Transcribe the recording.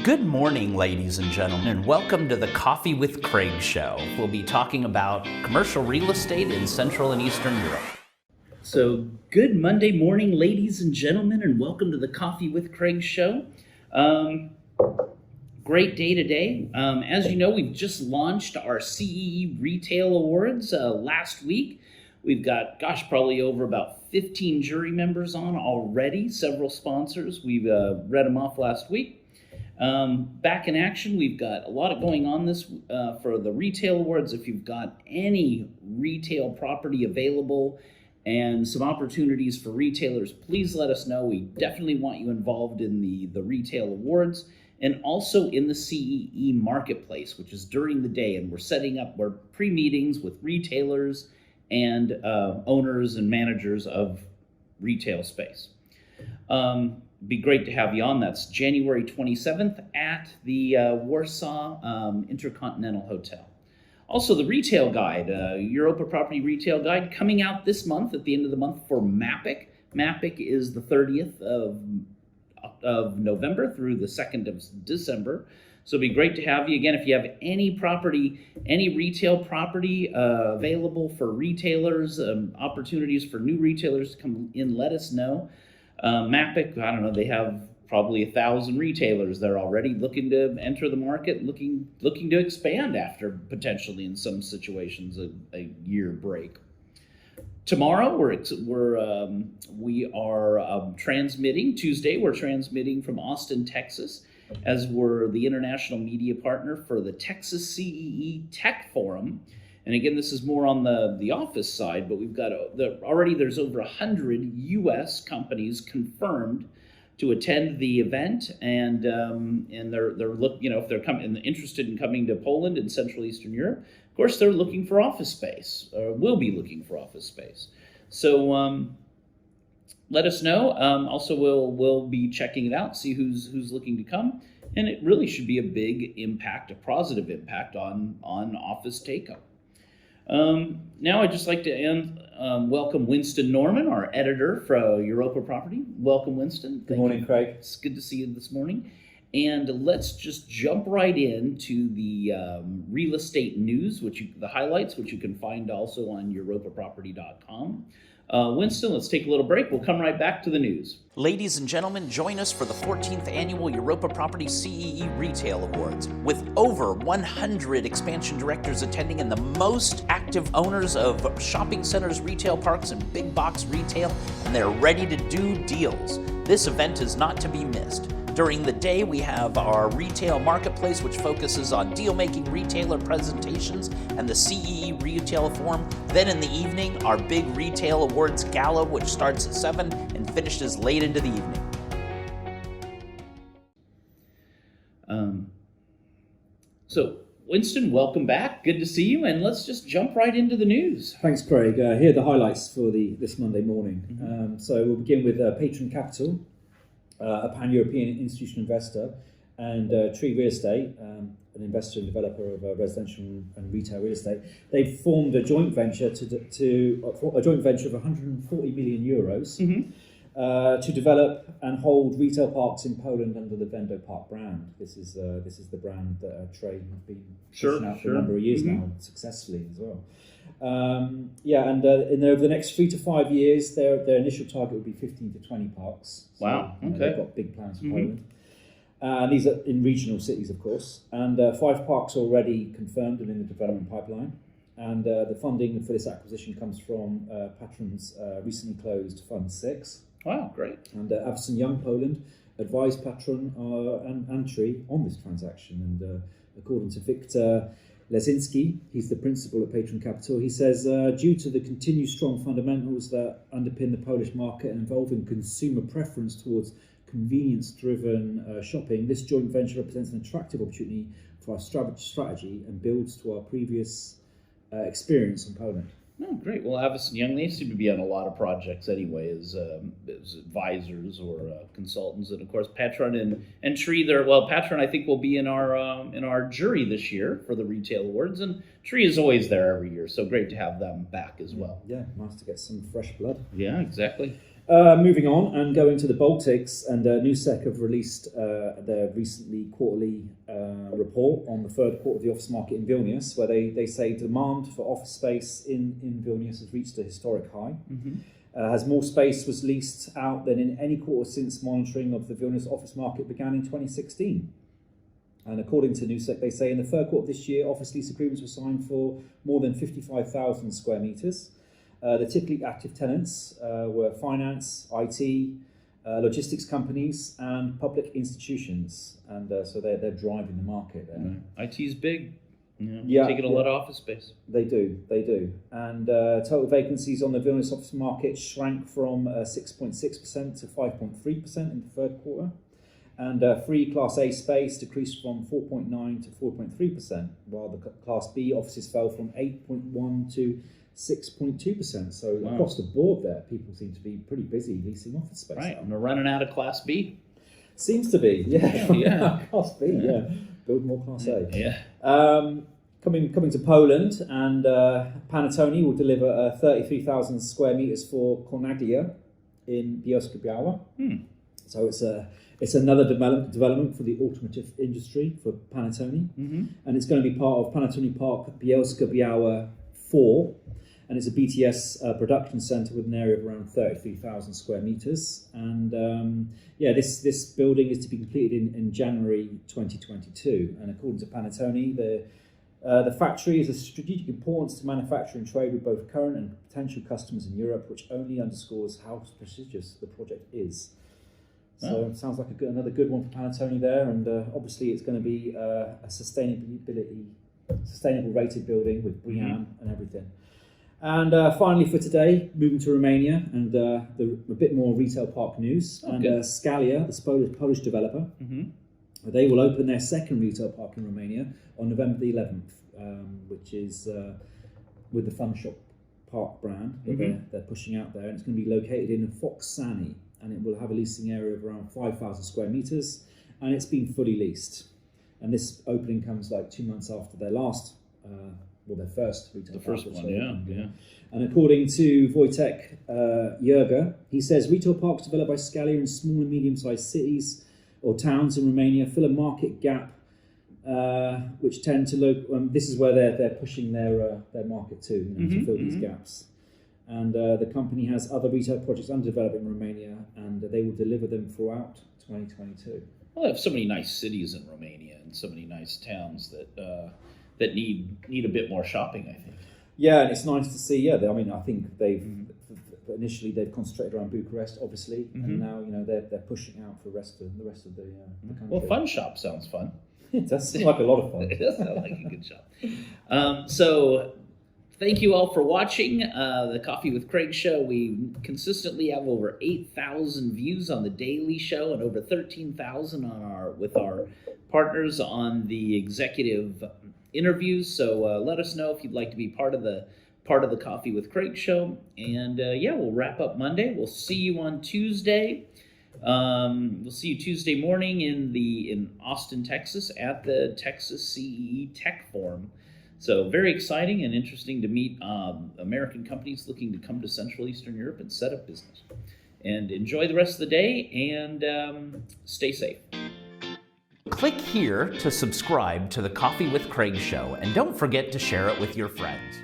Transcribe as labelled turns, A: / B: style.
A: Good morning, ladies and gentlemen, and welcome to the Coffee with Craig show. We'll be talking about commercial real estate in Central and Eastern Europe. So, good Monday morning, ladies and gentlemen, and welcome to the Coffee with Craig show. Great day today. As you know, we've just launched our CEE Retail Awards last week. We've got, probably over about 15 jury members on already, several sponsors. We've read them off last week. Back in action, we've got a lot going on this for the retail awards. If you've got any retail property available and some opportunities for retailers, please let us know. We definitely want you involved in the retail awards and also in the CEE marketplace, which is during the day. And we're pre-meetings with retailers and owners and managers of retail space. Be great to have you on. That's January 27th at the Warsaw InterContinental Hotel. Also, the retail guide, Europa Property Retail Guide, coming out this month at the end of the month for MAPIC. MAPIC is the 30th of November through the 2nd of December. So it'd be great to have you. Again, if you have any property, any retail property available for retailers, opportunities for new retailers to come in, let us know. MAPIC, I don't know, they have probably 1,000 retailers that are already looking to enter the market, looking to expand after potentially in some situations a year break. Tomorrow we are transmitting. Tuesday we're transmitting from Austin, Texas, as we're the international media partner for the Texas CEE Tech Forum. And again, this is more on the office side, but we've got already there's over 100 U.S. companies confirmed to attend the event, and they're if they're interested in coming to Poland and Central Eastern Europe, of course they're looking for office space, or will be looking for office space. So let us know. Also, we'll be checking it out, see who's looking to come, and it really should be a big impact, a positive impact on office take-up. Now I'd just like to welcome Winston Norman, our editor for Europa Property. Welcome, Winston.
B: Good morning, Craig.
A: It's good to see you this morning. And let's just jump right into the real estate news, the highlights, which you can find also on EuropaProperty.com. Winston, let's take a little break. We'll come right back to the news. Ladies and gentlemen, join us for the 14th Annual Europa Property CEE Retail Awards. With over 100 expansion directors attending and the most active owners of shopping centers, retail parks, and big box retail, and they're ready to do deals. This event is not to be missed. During the day, we have our retail marketplace, which focuses on deal-making retailer presentations and the CEE Retail Forum. Then in the evening, our big retail awards gala, which starts at 7 and finishes late into the evening. So, Winston, welcome back. Good to see you, and let's just jump right into the news.
B: Thanks, Craig. Here are the highlights for this Monday morning. Mm-hmm. So we'll begin with Patron Capital, a pan-European institutional investor, and Tree Real Estate, an investor and developer of residential and retail real estate. They've formed a joint venture of 140 million euros to develop and hold retail parks in Poland under the Vendo Park brand. This is the brand that Trey have been pushing out for a number of years now, successfully as well. And over the next 3 to 5 years, their initial target would be 15 to 20 parks. So,
A: wow, okay.
B: They've got big plans for Poland. These are in regional cities, of course. And 5 parks already confirmed and in the development pipeline. And the funding for this acquisition comes from Patron's recently closed Fund 6.
A: Wow, great.
B: And Avison Young Poland advised Patron and Tree on this transaction. And according to Victor Lesinski, he's the principal at Patron Capital, he says, due to the continued strong fundamentals that underpin the Polish market and involving consumer preference towards convenience-driven shopping, this joint venture represents an attractive opportunity for our strategy and builds to our previous experience in Poland.
A: Oh, great. Well, Avison Young, they seem to be on a lot of projects anyway as advisors or consultants. And of course, Patron and Tree, Patron I think will be in our jury this year for the retail awards, and Tree is always there every year. So great to have them back as well.
B: Yeah, nice to get some fresh blood.
A: Yeah, exactly.
B: Moving on and going to the Baltics, and Newsec have released their recently quarterly report on the third quarter of the office market in Vilnius, where they say demand for office space in Vilnius has reached a historic high. As more space was leased out than in any quarter since monitoring of the Vilnius office market began in 2016. And according to Newsec, they say in the third quarter of this year, office lease agreements were signed for more than 55,000 square metres. The typically active tenants were finance, IT, logistics companies, and public institutions. And so they're driving the market there.
A: IT's big. Taking a lot of office space. They do.
B: And total vacancies on the Vilnius office market shrank from 6.6% to 5.3% in the third quarter. And free Class A space decreased from 4.9% to 4.3%, while the Class B offices fell from 8.1% to 6.2%. So across the board there, people seem to be pretty busy leasing office space.
A: Right, and they're running out of Class B.
B: Seems to be, Class B, Build more Class A. Coming to Poland, and Panattoni will deliver 33,000 square meters for Cornaglia in Bielsko-Biała. So it's another development for the automotive industry for Panattoni, and it's going to be part of Panattoni Park Bielsko-Biała 4, and it's a BTS production centre with an area of around 33,000 square metres. And this building is to be completed in January 2022. And according to Panattoni, the factory is of strategic importance to manufacturing trade with both current and potential customers in Europe, which only underscores how prestigious the project is. So it sounds like another good one for Panattoni there, and obviously it's going to be a sustainable rated building with BREEAM and everything. And finally for today, moving to Romania and a bit more retail park news. And Scalia, the Polish developer, they will open their second retail park in Romania on November the 11th, which is with the Fun Shop Park brand that they're pushing out there. And it's going to be located in Foxani, and it will have a leasing area of around 5,000 square metres, and it's been fully leased. And this opening comes like 2 months after their last, their first retail park. The first one, And according to Wojtek Jurga, he says retail parks developed by Scalia in small and medium-sized cities or towns in Romania fill a market gap, which tend to this is where they're pushing their market to fill these gaps. And the company has other retail projects under development in Romania, and they will deliver them throughout 2022.
A: Well, they have so many nice cities in Romania and so many nice towns that need a bit more shopping, I think.
B: Yeah, and it's nice to see. Yeah, I think initially they've concentrated around Bucharest, obviously, and now they're pushing out for the rest of the country.
A: Well, Fun Shop sounds fun.
B: It does seem like a lot of fun.
A: It does sound like a good shop. So thank you all for watching the Coffee with Craig show. We consistently have over 8,000 views on the daily show and over 13,000 with our partners on the executive interviews. So let us know if you'd like to be part of the Coffee with Craig show. And we'll wrap up Monday. We'll see you on Tuesday. We'll see you Tuesday morning in Austin, Texas at the Texas CEE Tech Forum. So very exciting and interesting to meet American companies looking to come to Central Eastern Europe and set up business. And enjoy the rest of the day and stay safe.
C: Click here to subscribe to the Coffee with Craig show, and don't forget to share it with your friends.